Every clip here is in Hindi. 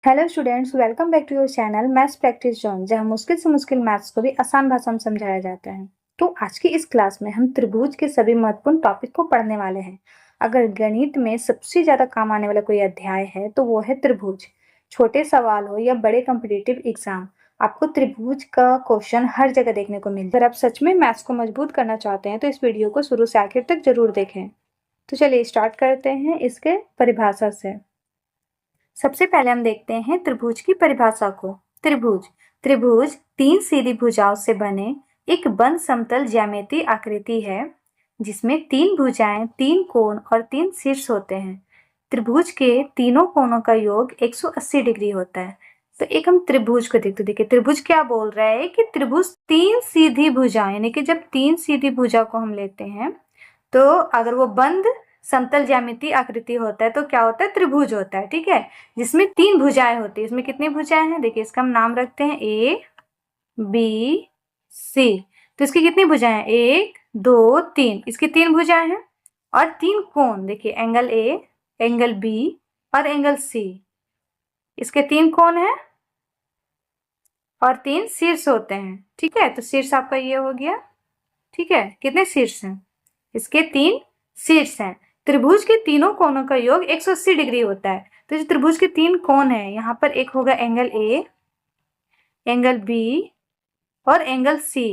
Hello students, welcome back to your channel maths practice zone, जहां मुश्किल से मुश्किल मैथ्स को भी आसान भाषा में समझाया जाता है। तो आज की इस क्लास में हम त्रिभुज के सभी महत्वपूर्ण टॉपिक को पढ़ने वाले हैं। अगर गणित में सबसे ज्यादा काम आने वाला कोई अध्याय है तो वो है त्रिभुज। छोटे सवाल हो या बड़े कॉम्पिटिटिव एग्जाम, आपको त्रिभुज का क्वेश्चन हर जगह देखने को मिलता है। अगर आप सच में मैथ्स को मजबूत करना चाहते हैं तो इस वीडियो को शुरू से आखिर तक जरूर देखें। तो चलिए स्टार्ट करते हैं इसके परिभाषा से। सबसे पहले हम देखते हैं त्रिभुज की परिभाषा को। त्रिभुज त्रिभुज तीन सीधी भुजाओं से बने एक बंद समतल ज्यामितीय आकृति है जिसमें तीन भुजाएं, तीन कोण और तीन शीर्ष होते हैं। त्रिभुज के तीनों कोणों का योग 180 डिग्री होता है। तो एक हम त्रिभुज को देखते, देखिए त्रिभुज क्या बोल रहा है कि त्रिभुज तीन सीधी भुजाएं, यानी कि जब तीन सीधी भुजा को हम लेते हैं तो अगर वो बंद समतल ज्यामितीय आकृति होता है तो क्या होता है, त्रिभुज होता है। ठीक है, जिसमें तीन भुजाएं होती है। इसमें कितनी भुजाएं हैं, देखिए इसका हम नाम रखते हैं ए बी सी। तो इसकी कितनी भुजाएं हैं, एक दो तीन, इसकी तीन भुजाएं हैं। और तीन कोण, देखिए एंगल ए, एंगल बी और एंगल सी, इसके तीन कोण हैं और तीन शीर्ष होते हैं। ठीक है, तो शीर्ष आपका ये हो गया। ठीक है, कितने शीर्ष हैं, इसके तीन शीर्ष हैं। त्रिभुज के तीनों कोणों का योग 180 डिग्री होता है। तो जो त्रिभुज के तीन कोण हैं, यहाँ पर एक होगा एंगल ए, एंगल बी और एंगल सी।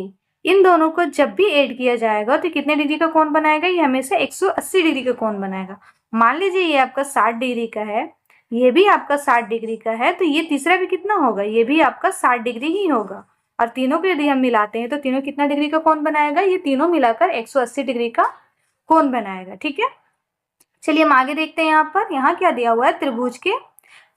इन दोनों को जब भी ऐड किया जाएगा तो कितने डिग्री का कोण बनाएगा, ये हमेशा 180 डिग्री का कोण बनाएगा। मान लीजिए ये आपका 60 डिग्री का है, ये भी आपका 60 डिग्री का है, तो ये तीसरा भी कितना होगा, ये भी आपका 60 डिग्री ही होगा। और तीनों को यदि हम मिलाते हैं तो तीनों कितना डिग्री का कोण बनाएगा, ये तीनों मिलाकर 180 डिग्री का कोण बनाएगा। ठीक है, चलिए हम आगे देखते हैं। यहाँ क्या दिया हुआ है, त्रिभुज के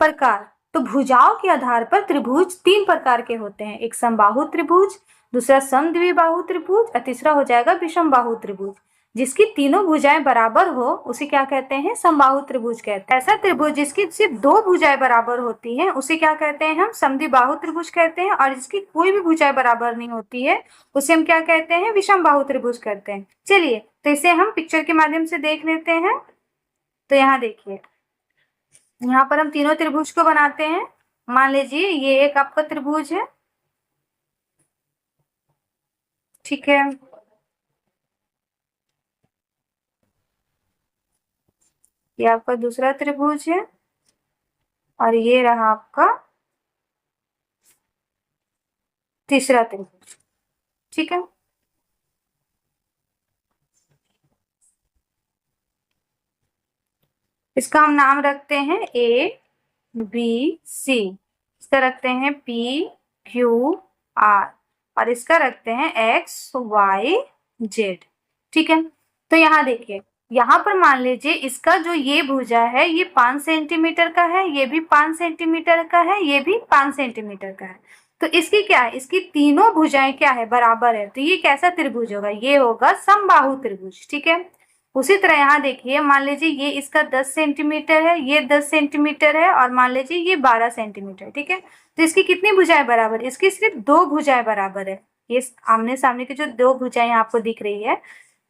प्रकार। तो भुजाओं के आधार पर त्रिभुज तीन प्रकार के होते हैं। एक समबाहु त्रिभुज, दूसरा समद्विबाहु त्रिभुज और तीसरा हो जाएगा विषमबाहु त्रिभुज। जिसकी तीनों भुजाएं बराबर हो उसे क्या कहते हैं, समबाहु त्रिभुज कहते हैं। ऐसा त्रिभुज जिसकी सिर्फ दो भुजाएं बराबर होती हैं उसे क्या कहते हैं, हम समद्विबाहु त्रिभुज कहते हैं। और जिसकी कोई भी भुजाएं बराबर नहीं होती है उसे हम क्या कहते हैं, विषमबाहु त्रिभुज कहते हैं। चलिए तो इसे हम पिक्चर के माध्यम से देख लेते हैं। तो यहाँ देखिए, यहाँ पर हम तीनों त्रिभुज को बनाते हैं। मान लीजिए ये एक आपका त्रिभुज है, ठीक है, ये आपका दूसरा त्रिभुज है और ये रहा आपका तीसरा त्रिभुज। ठीक है, इसका हम नाम रखते हैं ए बी सी, इसका रखते हैं पी क्यू आर और इसका रखते हैं एक्स वाई जेड। ठीक है, तो यहाँ देखिए, यहाँ पर मान लीजिए इसका जो ये भुजा है ये 5 सेंटीमीटर का है, ये भी 5 सेंटीमीटर का है, ये भी 5 सेंटीमीटर का है। तो इसकी क्या है, इसकी तीनों भुजाएं क्या है, बराबर है। तो ये कैसा त्रिभुज होगा, ये होगा समबाहु त्रिभुज। ठीक है, उसी तरह यहाँ देखिए, मान लीजिए ये इसका 10 सेंटीमीटर है, ये 10 सेंटीमीटर है और मान लीजिए ये 12 सेंटीमीटर। ठीक है, तो इसकी कितनी भुजाएं बराबर, इसकी सिर्फ दो भुजाएं बराबर है। ये आमने सामने की जो दो भुजाएं आपको दिख रही है,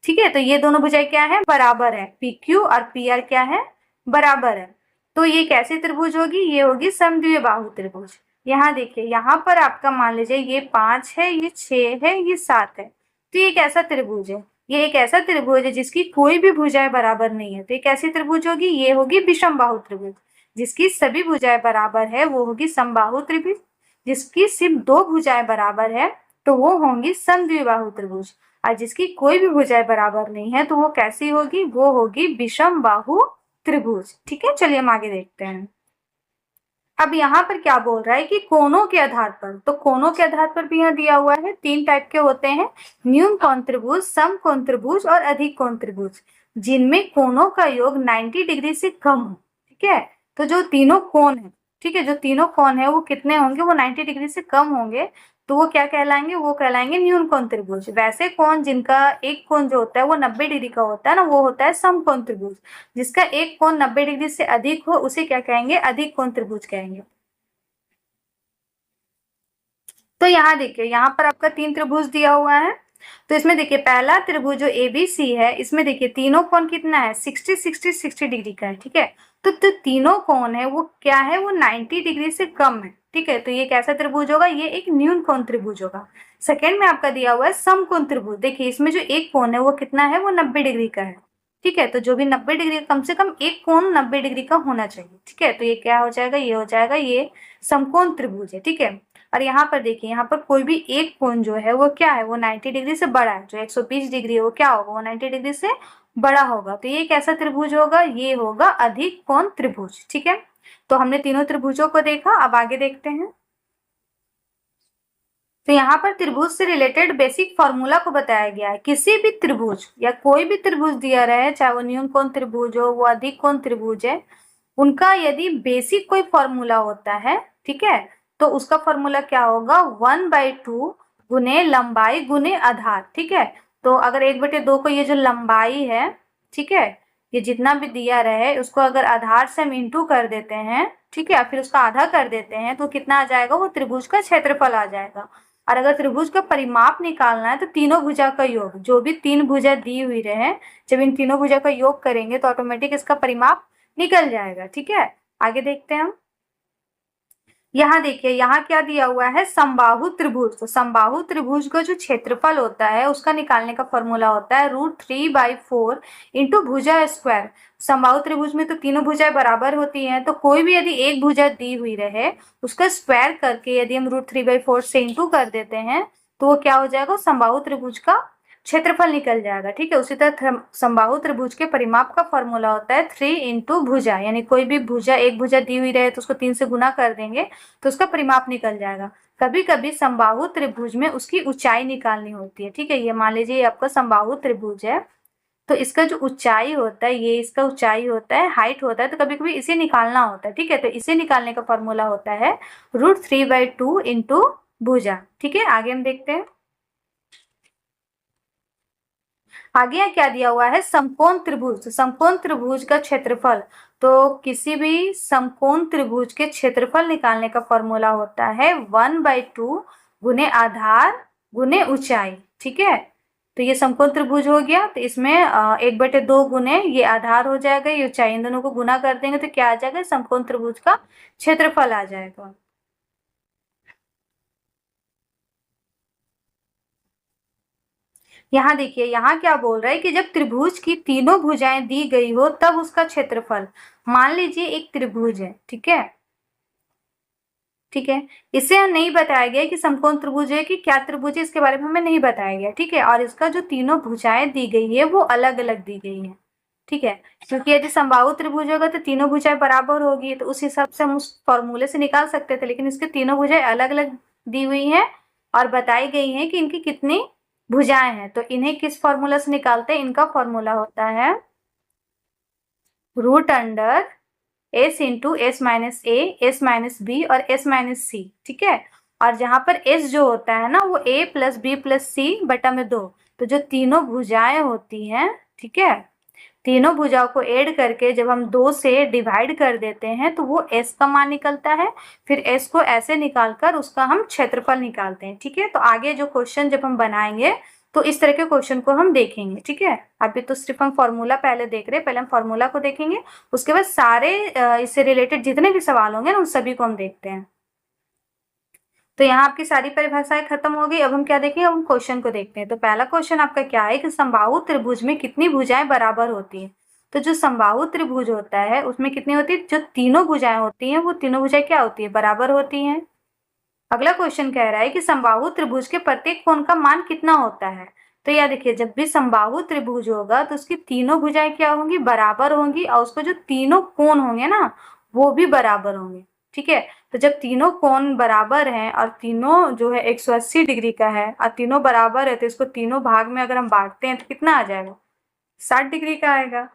ठीक है, तो ये दोनों भुजाएं क्या है, बराबर है। पी क्यू और पी आर क्या है, बराबर है। तो ये कैसी त्रिभुज होगी, ये होगी समद्विबाहु त्रिभुज। यहाँ देखिए, यहाँ पर आपका मान लीजिए ये 5 है, ये 6 है, ये 7 है। तो ये कैसा त्रिभुज है, ये एक ऐसा त्रिभुज है जिसकी कोई भी भुजाएं बराबर नहीं है। तो ये कैसी त्रिभुज होगी, ये होगी विषमबाहु त्रिभुज। जिसकी सभी भुजाएं बराबर है वो होगी समबाहु त्रिभुज। जिसकी सिर्फ दो भुजाएं बराबर है तो वो होंगी समद्विबाहु त्रिभुज। और जिसकी कोई भी भुजाएं बराबर नहीं है तो वो कैसी होगी, वो होगी विषमबाहु त्रिभुज। ठीक है, चलिए हम आगे देखते हैं। अब यहाँ पर क्या बोल रहा है कि कोणों के आधार पर, तो कोणों के आधार पर भी यहाँ दिया हुआ है, तीन टाइप के होते हैं, न्यून कोण त्रिभुज, सम कोण त्रिभुज और अधिक कोण त्रिभुज, जिनमें कोणों का योग 90 डिग्री से कम हो। ठीक है, तो जो तीनों कोण है, ठीक है, जो तीनों कोण है वो कितने होंगे, वो 90 डिग्री से कम होंगे। तो वो क्या कहलाएंगे, वो कहलाएंगे न्यून कोण त्रिभुज। वैसे कोण जिनका एक कोण जो होता है वो 90 डिग्री का होता है ना, वो होता है सम कोण त्रिभुज। जिसका एक कोण 90 डिग्री से अधिक हो उसे क्या कहेंगे, अधिक कोण त्रिभुज कहेंगे। तो यहाँ देखिए, यहाँ पर आपका तीन त्रिभुज दिया हुआ है। तो इसमें देखिए पहला त्रिभुज जो एबीसी है, इसमें देखिए तीनों कोण कितना है, 60 60 60 डिग्री का है। ठीक है, तो तीनों कोण है वो क्या है, वो 90 डिग्री से कम है। ठीक है, तो ये कैसा त्रिभुज होगा, ये एक न्यून कोण त्रिभुज होगा। सेकेंड में आपका दिया हुआ है समकोण त्रिभुज। देखिए इसमें जो एक कोण है वो कितना है, वो 90 डिग्री का है। ठीक है, तो जो भी 90 डिग्री, कम से कम एक कोण 90 डिग्री का होना चाहिए। ठीक है, तो ये क्या हो जाएगा, ये हो जाएगा, ये समकोण त्रिभुज है। ठीक है, और यहाँ पर देखिए, यहाँ पर कोई भी एक कोण जो है वो क्या है, वो 90 डिग्री से बड़ा है। जो 120 डिग्री है वो क्या होगा, वो 90 डिग्री से बड़ा होगा। तो ये कैसा त्रिभुज होगा, ये होगा अधिक कोण त्रिभुज। ठीक है, तो हमने तीनों त्रिभुजों को देखा, अब आगे देखते हैं। तो यहाँ पर त्रिभुज से रिलेटेड बेसिक फॉर्मूला को बताया गया है। किसी भी त्रिभुज या कोई भी त्रिभुज दिया रहे, चाहे वो न्यून कोण त्रिभुज हो, वो अधिक कोण त्रिभुज है, उनका यदि बेसिक कोई फॉर्मूला होता है, ठीक है, तो उसका फॉर्मूला क्या होगा, 1/2 गुने लंबाई गुने आधार। ठीक है, तो अगर 1/2 को ये जो लंबाई है, ठीक है, ये जितना भी दिया रहे उसको अगर आधार से हम इंटू कर देते हैं, ठीक है, फिर उसका आधा कर देते हैं, तो कितना आ जाएगा, वो त्रिभुज का क्षेत्रफल आ जाएगा। और अगर त्रिभुज का परिमाप निकालना है तो तीनों भुजा का योग, जो भी तीन भुजा दी हुई रहे, जब इन तीनों भुजा का योग करेंगे तो ऑटोमेटिक इसका परिमाप निकल जाएगा। ठीक है, आगे देखते हैं हम। यहाँ देखिए, यहाँ क्या दिया हुआ है, समबाहु त्रिभुज। तो समबाहु त्रिभुज का जो क्षेत्रफल होता है उसका निकालने का फॉर्मूला होता है √3/4 इंटू भुजा स्क्वायर। समबाहु त्रिभुज में तो तीनों भुजाएं बराबर होती हैं, तो कोई भी यदि एक भुजा दी हुई रहे उसका स्क्वायर करके यदि हम √3/4 से इंटू कर देते हैं तो वो क्या हो जाएगा, समबाहु त्रिभुज का क्षेत्रफल निकल जाएगा। ठीक है, उसी तरह समबाहु त्रिभुज के परिमाप का फॉर्मूला होता है 3 इंटू भुजा, यानी कोई भी भुजा, एक भुजा दी हुई रहे तो उसको 3 से गुना कर देंगे तो उसका परिमाप निकल जाएगा। कभी कभी समबाहु त्रिभुज में उसकी ऊंचाई निकालनी होती है। ठीक है, ये मान लीजिए आपका समबाहु त्रिभुज है, तो इसका जो ऊंचाई होता है, ये इसका ऊंचाई होता है, हाइट होता है, तो कभी कभी इसे निकालना होता है। ठीक है, तो इसे निकालने का फॉर्मूला होता है √3/2 इंटू भुजा। ठीक है, आगे हम देखते हैं। आगे यहाँ क्या दिया हुआ है, समकोण त्रिभुज। समकोण त्रिभुज का क्षेत्रफल, तो किसी भी समकोण त्रिभुज के क्षेत्रफल निकालने का फॉर्मूला होता है 1/2 गुने आधार गुने ऊंचाई। ठीक है, तो ये समकोण त्रिभुज हो गया, तो इसमें 1/2 गुने ये आधार हो जाएगा, ये ऊंचाई, इन दोनों को गुना कर देंगे तो क्या आ जाएगा, समकोण त्रिभुज का क्षेत्रफल आ जाएगा। यहाँ देखिए, यहाँ क्या बोल रहा है कि जब त्रिभुज की तीनों भुजाएं दी गई हो तब उसका क्षेत्रफल। मान लीजिए एक त्रिभुज है, ठीक है, ठीक है, इसे नहीं बताया गया कि समकोण त्रिभुज है कि क्या त्रिभुज है, इसके बारे में हमें नहीं बताया गया। ठीक है, और इसका जो तीनों भुजाएं दी गई है वो अलग अलग दी गई है। ठीक है, क्योंकि यदि समबाहु त्रिभुज होगा तो तीनों भुजाएं बराबर होगी, तो उस हिसाब से हम उस फॉर्मूले से निकाल सकते थे, लेकिन इसके तीनों भुजाएं अलग अलग दी हुई हैं और बताई गई हैं कि इनकी कितनी भुजाएं हैं। तो इन्हें किस फॉर्मूला से निकालते हैं, इनका फॉर्मूला होता है √S इंटू S-A, S-B और S-C। ठीक है, और जहां पर S जो होता है ना वो A+B+C/2। तो जो तीनों भुजाएं होती हैं, ठीक है, तीनों भुजाओं को ऐड करके जब हम 2 से डिवाइड कर देते हैं तो वो S का मान निकलता है। फिर S को ऐसे निकालकर उसका हम क्षेत्रफल निकालते हैं। ठीक है, तो आगे जो क्वेश्चन जब हम बनाएंगे तो इस तरह के क्वेश्चन को हम देखेंगे। ठीक है, अभी तो सिर्फ हम फॉर्मूला पहले देख रहे हैं, पहले हम फॉर्मूला को देखेंगे, उसके बाद सारे इससे रिलेटेड जितने भी सवाल होंगे ना उन सभी को हम देखते हैं। तो यहाँ आपकी सारी परिभाषाएं खत्म हो गई। अब हम क्या देखेंगे, अब हम क्वेश्चन को देखते हैं। तो पहला क्वेश्चन आपका क्या है कि समबाहु त्रिभुज में कितनी भुजाएं बराबर होती है। तो जो समबाहु त्रिभुज होता है उसमें कितनी होती है, जो तीनों भुजाएं होती हैं वो तीनों भुजाएं क्या होती है, बराबर होती हैं। अगला क्वेश्चन कह रहा है कि समबाहु त्रिभुज के प्रत्येक कोण का मान कितना होता है। तो यह देखिए, जब भी समबाहु त्रिभुज होगा तो उसकी तीनों भुजाएं क्या होंगी, बराबर होंगी, और उसको जो तीनों कोण होंगे ना वो भी बराबर होंगे। ठीक है, तो जब तीनों कोण बराबर हैं और तीनों जो है 180 डिग्री का है और तीनों बराबर है, तो इसको तीनों भाग में अगर हम बांटते हैं तो कितना आ जाएगा, 60 डिग्री का आएगा।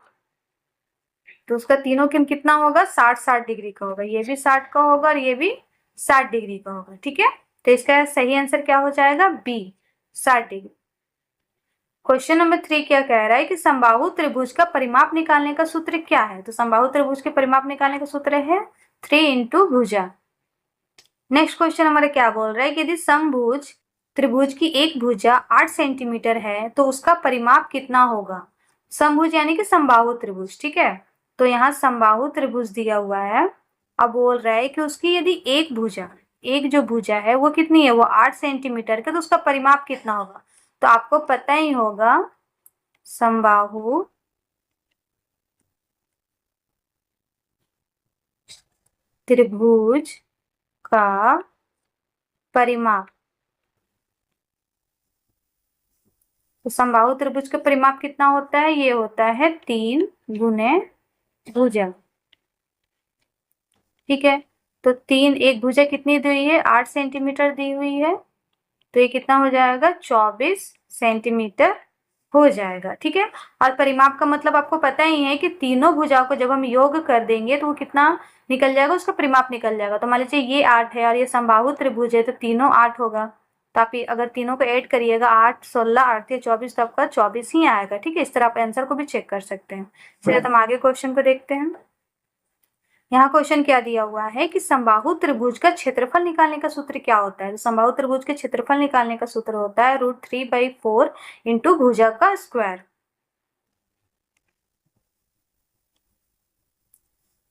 तो उसका तीनों कोण कितना होगा, 60 डिग्री का होगा, ये भी 60 का होगा और ये भी 60 डिग्री का होगा। ठीक है, तो इसका सही आंसर क्या हो जाएगा, बी, 60 डिग्री। क्वेश्चन नंबर 3 क्या कह रहा है कि समबाहु त्रिभुज का परिमाप निकालने का सूत्र क्या है। तो समबाहु त्रिभुज के परिमाप निकालने का सूत्र है 3 इंटू भुजा। नेक्स्ट क्वेश्चन हमारे क्या बोल रहा है कि यदि समभुज त्रिभुज की एक भुजा 8 सेंटीमीटर है तो उसका परिमाप कितना होगा। समभुज यानी कि समबाहु त्रिभुज, ठीक है, तो यहाँ समबाहु त्रिभुज दिया हुआ है। अब बोल रहा है कि उसकी यदि एक जो भुजा है वो कितनी है, वो 8 सेंटीमीटर का, तो उसका परिमाप कितना होगा। तो आपको पता ही होगा समबाहु त्रिभुज का परिमाप। तो समबाहु त्रिभुज का परिमाप कितना होता है, ये होता है 3 गुने भुजा। ठीक है, तो एक भुजा कितनी दी हुई है, 8 सेंटीमीटर दी हुई है, तो ये कितना हो जाएगा, 24 सेंटीमीटर हो जाएगा। ठीक है, और परिमाप का मतलब आपको पता ही है कि तीनों भुजाओं को जब हम योग कर देंगे तो वो कितना निकल जाएगा, उसका परिमाप निकल जाएगा। तो मान लीजिए ये 8 है और ये समबाहु त्रिभुज है, तो तीनों 8 होगा। तो आप अगर तीनों को ऐड करिएगा, 8 16 8 या 24, तो आपका 24 ही आएगा। ठीक है, इस तरह आप आंसर को भी चेक कर सकते हैं। चलिए तो हम आगे क्वेश्चन को देखते हैं। यहाँ क्वेश्चन क्या दिया हुआ है कि समबाहु त्रिभुज का क्षेत्रफल निकालने का सूत्र क्या होता है। तो समबाहु त्रिभुज के क्षेत्रफल निकालने का सूत्र होता है √3/4 इंटू भुजा का स्क्वायर।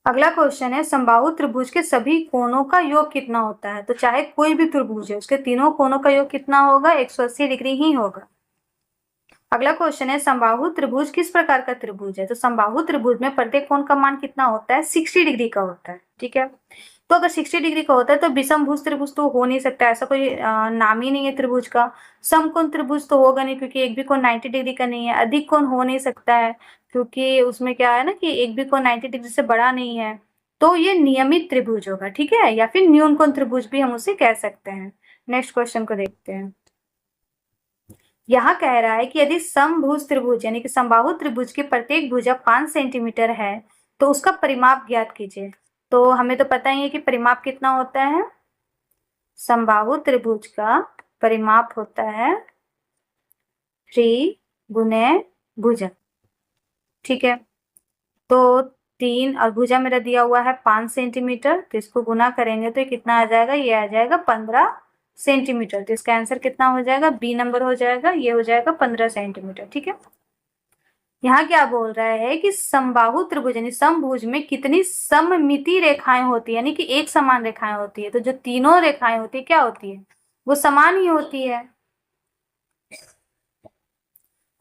अगला क्वेश्चन है समबाहु त्रिभुज के सभी कोणों का योग कितना होता है। तो चाहे कोई भी त्रिभुज है, उसके तीनों कोणों का योग कितना होगा, 180 डिग्री ही होगा। अगला क्वेश्चन है समबाहु त्रिभुज किस प्रकार का त्रिभुज है। तो समबाहु त्रिभुज में प्रत्येक कोण का मान कितना होता है, 60 डिग्री का होता है। ठीक है, तो अगर 60 डिग्री का होता है तो विषमभुज त्रिभुज तो हो नहीं सकता, ऐसा कोई नाम ही नहीं है त्रिभुज का। समकोण त्रिभुज तो होगा नहीं, क्योंकि एक भी कोण 90 डिग्री का नहीं है। अधिक कोण हो नहीं सकता है, क्योंकि उसमें क्या है ना कि एक भी कोण 90 डिग्री से बड़ा नहीं है। तो ये नियमित त्रिभुज होगा। ठीक है, या फिर न्यून कोण त्रिभुज भी हम उसे कह सकते हैं। नेक्स्ट क्वेश्चन को देखते हैं। यहाँ कह रहा है कि यदि समभुज त्रिभुज यानी कि समबाहु त्रिभुज की प्रत्येक भुजा 5 सेंटीमीटर है तो उसका परिमाप ज्ञात कीजिए। तो हमें तो पता ही है कि परिमाप कितना होता है, समबाहु त्रिभुज का परिमाप होता है 3 गुने भुजा। ठीक है, तो 3 और भुजा मेरा दिया हुआ है 5 सेंटीमीटर, तो इसको गुना करेंगे तो ये कितना आ जाएगा, ये आ जाएगा 15 सेंटीमीटर। तो इसका आंसर कितना हो जाएगा, बी नंबर हो जाएगा, ये हो जाएगा 15 सेंटीमीटर। ठीक है, यहाँ क्या बोल रहा है कि समबाहु त्रिभुज यानी समभुज में कितनी सममिति रेखाएं होती है, यानी कि एक समान रेखाएं होती है। तो जो तीनों रेखाएं होती है क्या होती है, वो समान ही होती है।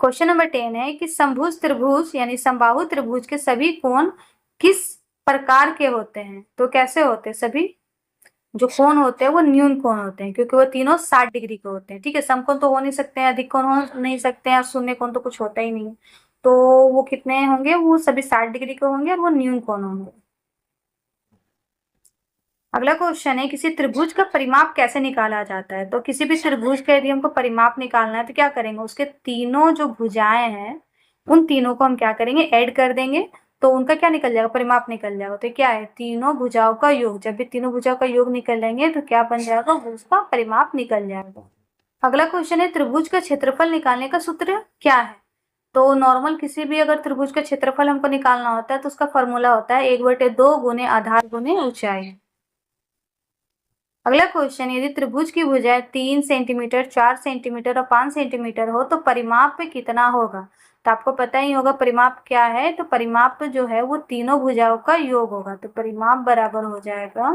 क्वेश्चन नंबर 10 है कि समभुज त्रिभुज यानी समबाहु त्रिभुज के सभी कोण किस प्रकार के होते हैं। तो कैसे होते हैं, सभी जो कोण होते हैं वो न्यून कोण होते हैं, क्योंकि वो तीनों 60 डिग्री के होते हैं। ठीक है, समकोण तो हो नहीं सकते हैं, अधिक कोण हो नहीं सकते हैं, और शून्य कोण तो कुछ होता ही नहीं। तो वो कितने होंगे, वो सभी 60 डिग्री के होंगे और वो न्यून कोण होंगे। अगला क्वेश्चन है किसी त्रिभुज का परिमाप कैसे निकाला जाता है। तो किसी भी त्रिभुज का यदि हमको परिमाप निकालना है तो क्या करेंगे, उसके तीनों जो भुजाएं हैं उन तीनों को हम क्या करेंगे, ऐड कर देंगे, तो उनका क्या निकल जाएगा, परिमाप निकल जाएगा। तो क्या है, तीनों भुजाओं का योग। जब भी तीनों भुजाओं का योग निकल लेंगे तो क्या बन जाएगा, उसका परिमाप निकल जाएगा। अगला क्वेश्चन है त्रिभुज का क्षेत्रफल निकालने का सूत्र क्या है। तो नॉर्मल किसी भी अगर त्रिभुज का क्षेत्रफल हमको निकालना होता है तो उसका फॉर्मूला होता है 1/2 गुने आधार गुने ऊंचाई। अगला क्वेश्चन, यदि त्रिभुज की भुजाएं 3 सेंटीमीटर 4 सेंटीमीटर और 5 सेंटीमीटर हो तो परिमाप कितना होगा। तो आपको पता ही होगा परिमाप क्या है। तो परिमाप जो है वो तीनों भुजाओं का योग होगा। तो परिमाप बराबर हो जाएगा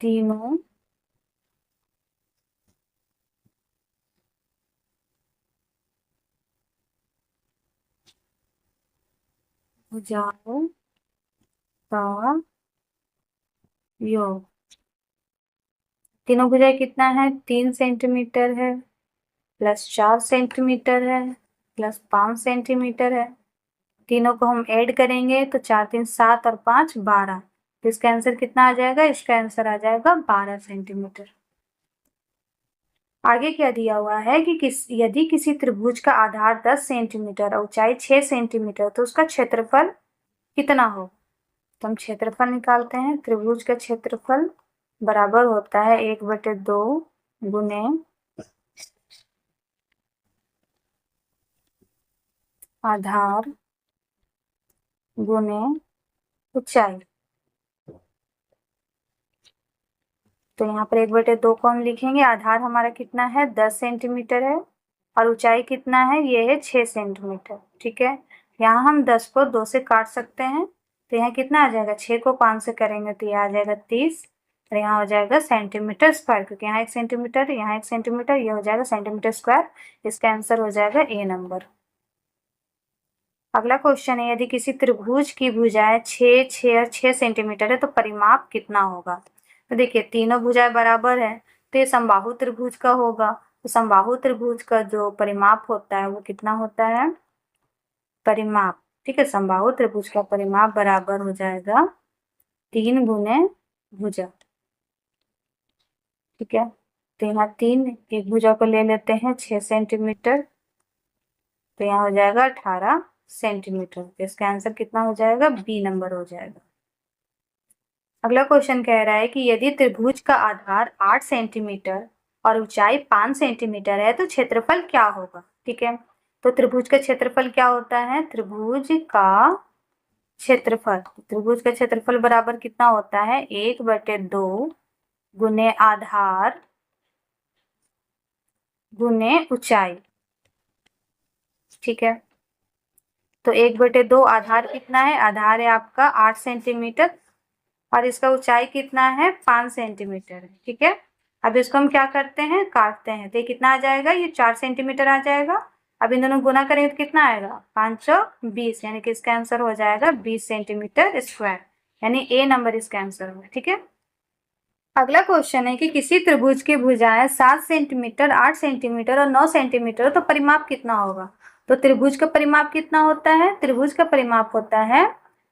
तीनों भुजाओं का योग। तीनों भुजाएं कितना है, 3 सेंटीमीटर है, प्लस 4 सेंटीमीटर है, प्लस 5 सेंटीमीटर है। तीनों को हम ऐड करेंगे तो 4 3 7 और 5 12। तो इसका आंसर कितना आ जाएगा, इसका आंसर आ जाएगा 12 सेंटीमीटर। आगे क्या दिया हुआ है कि यदि किसी त्रिभुज का आधार 10 सेंटीमीटर और ऊंचाई 6 सेंटीमीटर तो उसका क्षेत्रफल कितना हो। तो हम क्षेत्रफल निकालते हैं। त्रिभुज का क्षेत्रफल बराबर होता है 1/2 गुने आधार गुने ऊंचाई। तो यहाँ पर 1/2 को हम लिखेंगे। आधार हमारा कितना है, 10 सेंटीमीटर है, और ऊंचाई कितना है, ये है 6 सेंटीमीटर। ठीक है, यहाँ हम 10 को 2 से काट सकते हैं, तो यहाँ कितना आ जाएगा, 6 को 5 से करेंगे तो यह आ जाएगा 30, और यहाँ हो जाएगा सेंटीमीटर स्क्वायर, क्योंकि यहाँ 1 सेंटीमीटर, यहाँ 1 सेंटीमीटर, ये हो जाएगा सेंटीमीटर स्क्वायर। इसका आंसर हो जाएगा ए नंबर। अगला क्वेश्चन है, यदि किसी त्रिभुज की भुजाएं 6, 6 और 6 सेंटीमीटर है तो परिमाप कितना होगा। तो देखिए तीनों भुजाएं बराबर है, तो ये समबाहु त्रिभुज का होगा। तो समबाहु त्रिभुज का जो परिमाप होता है वो कितना होता है, परिमाप, ठीक है, समबाहु त्रिभुज का परिमाप बराबर हो जाएगा 3 गुने भुजा, ठीक है। तो यहाँ 3, एक भुजा को ले लेते हैं 6 सेंटीमीटर, तो यहाँ हो जाएगा 18 सेंटीमीटर। तो इसका आंसर कितना हो जाएगा, बी नंबर हो जाएगा। अगला क्वेश्चन कह रहा है कि यदि त्रिभुज का आधार 8 सेंटीमीटर और ऊंचाई 5 सेंटीमीटर है तो क्षेत्रफल क्या होगा, ठीक है। तो त्रिभुज का क्षेत्रफल क्या होता है, त्रिभुज का क्षेत्रफल बराबर कितना होता है, 1/2 गुने आधार गुने ऊंचाई, ठीक है। तो 1/2 आधार कितना है, आधार है आपका 8 सेंटीमीटर और इसका ऊंचाई कितना है, 5 सेंटीमीटर है, ठीक है। अब इसको हम क्या करते हैं, काटते हैं, तो ये कितना आ जाएगा, ये 4 सेंटीमीटर आ जाएगा। अब इन दोनों गुना करेंगे तो कितना आएगा, 5 और 20, यानी कि इसका आंसर हो जाएगा 20 सेंटीमीटर स्क्वायर, यानी ए नंबर इसका आंसर होगा, ठीक है। अगला क्वेश्चन है कि किसी त्रिभुज की भुजाएं 7 सेंटीमीटर, 8 सेंटीमीटर और 9 सेंटीमीटर, तो परिमाप कितना होगा। तो त्रिभुज का परिमाप कितना होता है, त्रिभुज का परिमाप होता है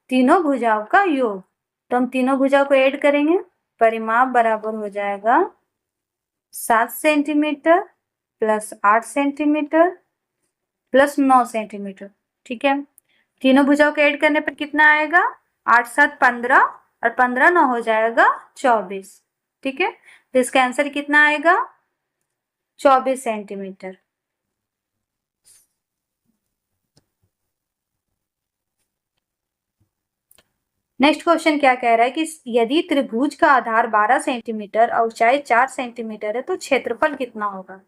तीनों भुजाओं का योग। तो हम तीनों भुजाओं को ऐड करेंगे, परिमाप बराबर हो जाएगा 7 centimetre plus 8 centimetre plus 9 centimetre, ठीक है। तीनों भुजाओं को ऐड करने पर कितना आएगा, 8 7 15 और 15 9 हो जाएगा 24, ठीक है। तो इसका आंसर कितना आएगा, 24 सेंटीमीटर। नेक्स्ट क्वेश्चन क्या कह रहा है कि यदि त्रिभुज का आधार 12 सेंटीमीटर और ऊंचाई 4 सेंटीमीटर है तो क्षेत्रफल कितना होगा।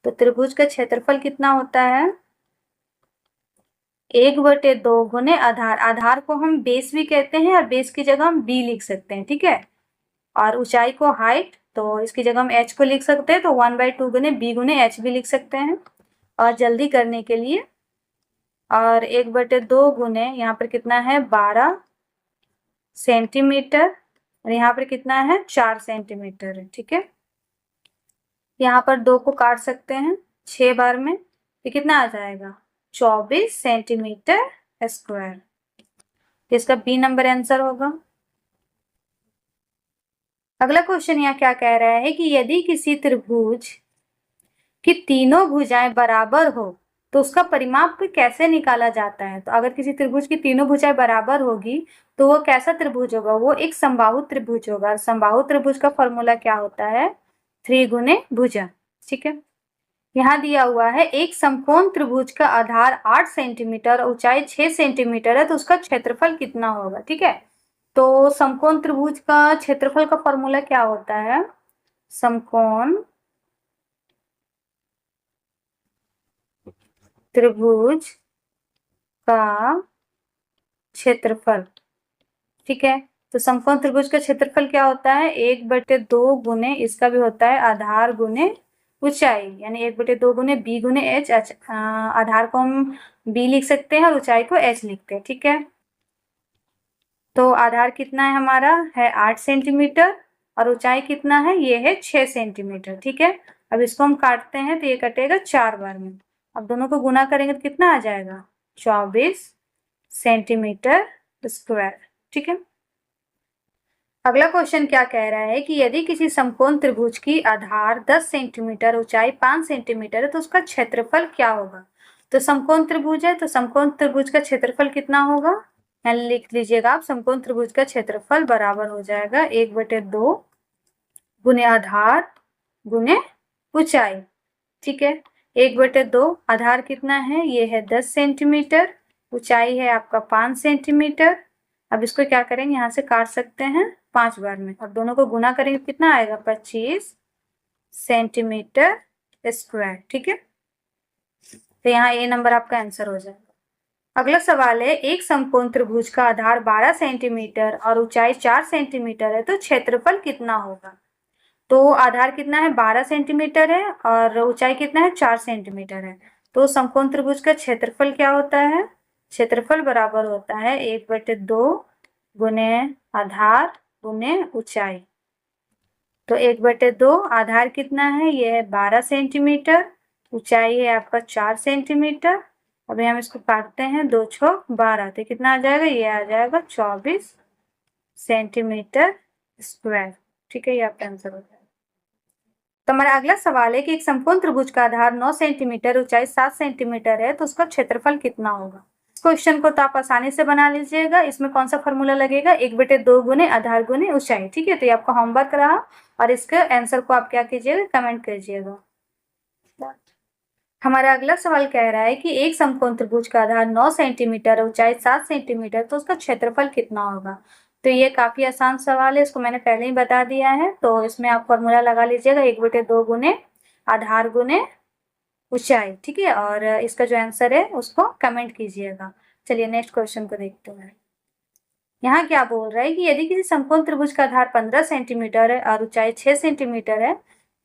तो त्रिभुज का क्षेत्रफल कितना होता है, 1/2 गुने आधार, आधार को हम बेस भी कहते हैं और बेस की जगह हम बी लिख सकते हैं, ठीक है। और ऊंचाई को हाइट, तो इसकी जगह हम एच को लिख सकते हैं, तो 1/2 गुने बी गुने एच भी लिख सकते हैं। और जल्दी करने के लिए, और 1/2 गुने यहाँ पर कितना है 12 सेंटीमीटर और यहाँ पर कितना है 4 सेंटीमीटर है, ठीक है। यहाँ पर 2 को काट सकते हैं 6 बार में, ये कितना आ जाएगा 24 सेंटीमीटर स्क्वायर। इसका बी नंबर आंसर होगा। अगला क्वेश्चन यहाँ क्या कह रहा है कि यदि किसी त्रिभुज की तीनों भुजाएं बराबर हो तो उसका परिमाप कैसे निकाला जाता है। तो अगर किसी त्रिभुज की तीनों भुजाएं बराबर होगी तो वो कैसा त्रिभुज होगा, वो एक समबाहु त्रिभुज होगा। समबाहु त्रिभुज का फॉर्मूला क्या होता है, 3 गुने भुजा, ठीक है। यहाँ दिया हुआ है एक समकोण त्रिभुज का आधार 8 सेंटीमीटर और ऊंचाई 6 सेंटीमीटर है तो उसका क्षेत्रफल कितना होगा, ठीक है। तो समकोण त्रिभुज का क्षेत्रफल का फॉर्मूला क्या होता है, समकोण त्रिभुज का क्षेत्रफल, ठीक है। तो समकोण त्रिभुज का क्षेत्रफल क्या होता है, 1/2 गुने, इसका भी होता है आधार गुने ऊंचाई, यानी 1/2 गुने बी गुने एच, आधार को हम बी लिख सकते हैं और ऊंचाई को एच लिखते हैं, ठीक है। तो आधार कितना है हमारा, है 8 सेंटीमीटर और ऊंचाई कितना है, ये है 6 सेंटीमीटर, ठीक है। अब इसको हम काटते हैं तो ये कटेगा 4 बार में। अब दोनों को गुना करेंगे तो कितना आ जाएगा, 24 सेंटीमीटर स्क्वायर, ठीक है। अगला क्वेश्चन क्या कह रहा है कि यदि किसी समकोण त्रिभुज की आधार 10 सेंटीमीटर ऊंचाई 5 सेंटीमीटर है तो उसका क्षेत्रफल क्या होगा। तो समकोण त्रिभुज है तो समकोण त्रिभुज का क्षेत्रफल कितना होगा, लिख लीजिएगा आप, समकोण त्रिभुज का क्षेत्रफल बराबर हो जाएगा 1/2 गुने आधार गुने ऊंचाई, ठीक है। 1/2 आधार कितना है, ये है 10 सेंटीमीटर, ऊंचाई है आपका 5 सेंटीमीटर। अब इसको क्या करेंगे, यहाँ से काट सकते हैं 5 बार में, अब दोनों को गुना करेंगे कितना आएगा, 25 सेंटीमीटर स्क्वायर, ठीक है। तो यहाँ ए नंबर आपका आंसर हो जाएगा। अगला सवाल है, एक समकोण त्रिभुज का आधार 12 सेंटीमीटर और ऊंचाई 4 सेंटीमीटर है, तो क्षेत्रफल कितना होगा? तो आधार कितना है? 12 सेंटीमीटर है और ऊंचाई कितना है? 4 सेंटीमीटर है। तो समकोण त्रिभुज का क्षेत्रफल क्या होता है? क्षेत्रफल बराबर होता है 1/2 गुने आधार गुने ऊंचाई। तो 1/2 आधार कितना है? ये है 12 सेंटीमीटर, ऊंचाई है आपका 4 सेंटीमीटर। अभी हम इसको काटते हैं, 2 छोक 12, तो कितना आ जाएगा? ये आ जाएगा 24 सेंटीमीटर स्क्वायर। ठीक है, ये आपका आंसर हो जाएगा। तो हमारा अगला सवाल है कि एक समकोण त्रिभुज का आधार 9 सेंटीमीटर, ऊंचाई 7 सेंटीमीटर है, तो उसका क्षेत्रफल कितना होगा? इस क्वेश्चन को तो आप आसानी से बना लीजिएगा। इसमें कौन सा फॉर्मूला लगेगा? 1/2 गुने आधार गुने ऊंचाई। ठीक है, तो ये आपका होमवर्क रहा और इसके आंसर को आप क्या कीजिएगा? कमेंट कीजिएगा। हमारा अगला सवाल कह रहा है कि एक समकोण त्रिभुज का आधार 9 सेंटीमीटर, ऊंचाई 7 सेंटीमीटर, तो उसका क्षेत्रफल कितना होगा? तो ये काफी आसान सवाल है, इसको मैंने पहले ही बता दिया है। तो इसमें आप फॉर्मूला लगा लीजिएगा 1/2 गुने आधार गुने ऊंचाई। ठीक है, और इसका जो आंसर है उसको कमेंट कीजिएगा। चलिए नेक्स्ट क्वेश्चन को देखते हैं। यहाँ क्या बोल रहा है कि यदि किसी समकोण त्रिभुज का आधार 15 सेंटीमीटर है और ऊंचाई 6 सेंटीमीटर है,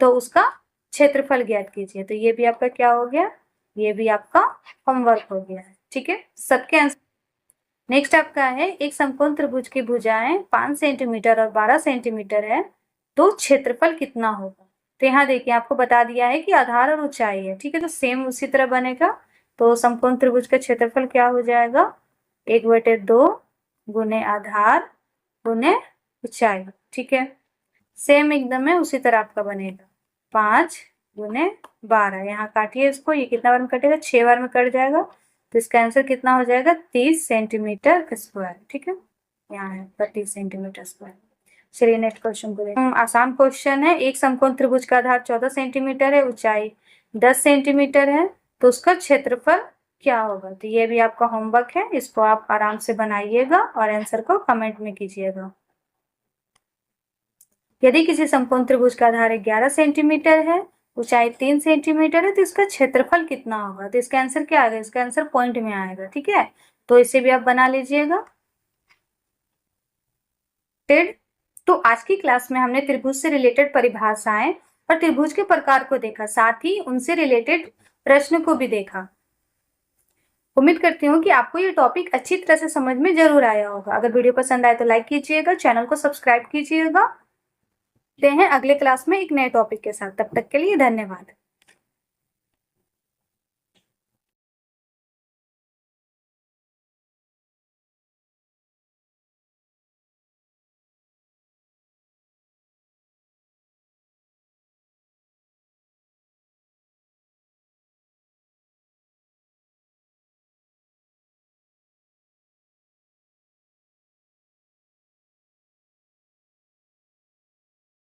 तो उसका क्षेत्रफल ज्ञात कीजिए। तो ये भी आपका क्या हो गया? ये भी आपका होमवर्क हो गया है। ठीक है, सबके आंसर। नेक्स्ट आपका है, एक समकोण त्रिभुज की भुजाएं 5 सेंटीमीटर और 12 सेंटीमीटर है, तो क्षेत्रफल कितना होगा? तो यहाँ देखिए, आपको बता दिया है कि आधार और ऊंचाई है। ठीक है, तो सेम उसी तरह बनेगा। तो समकोण त्रिभुज का क्षेत्रफल क्या हो जाएगा? 1/2 गुने आधार गुने ऊंचाई। ठीक है, सेम एकदम है, उसी तरह आपका बनेगा। 5 गुने 12, यहाँ काटिए इसको, ये कितना बार में कटेगा? 6 बार में कट जाएगा। तो इसका आंसर कितना हो जाएगा? 30 सेंटीमीटर स्क्वायर। ठीक है, यहाँ है 30 सेंटीमीटर स्क्वायर। चलिए नेक्स्ट क्वेश्चन को देखते हैं। आसान क्वेश्चन है, एक समकोण त्रिभुज का आधार 14 सेंटीमीटर है, ऊंचाई 10 सेंटीमीटर है, तो उसका क्षेत्रफल क्या होगा? तो ये भी आपका होमवर्क है, इसको आप आराम से बनाइएगा और आंसर को कमेंट में कीजिएगा। यदि किसी समकोण त्रिभुज का आधार 11 सेंटीमीटर है, ऊंचाई 3 सेंटीमीटर है, तो इसका क्षेत्रफल कितना होगा? तो इसका आंसर क्या आएगा? इसका आंसर पॉइंट में आएगा। ठीक है, तो इसे भी आप बना लीजिएगा। तो आज की क्लास में हमने त्रिभुज से रिलेटेड परिभाषाएं और त्रिभुज के प्रकार को देखा, साथ ही उनसे रिलेटेड प्रश्न को भी देखा। उम्मीद करती हूँ कि आपको ये टॉपिक अच्छी तरह से समझ में जरूर आया होगा। अगर वीडियो पसंद आए तो लाइक कीजिएगा, चैनल को सब्सक्राइब कीजिएगा। मिलते हैं अगले क्लास में एक नए टॉपिक के साथ। तब तक के लिए धन्यवाद।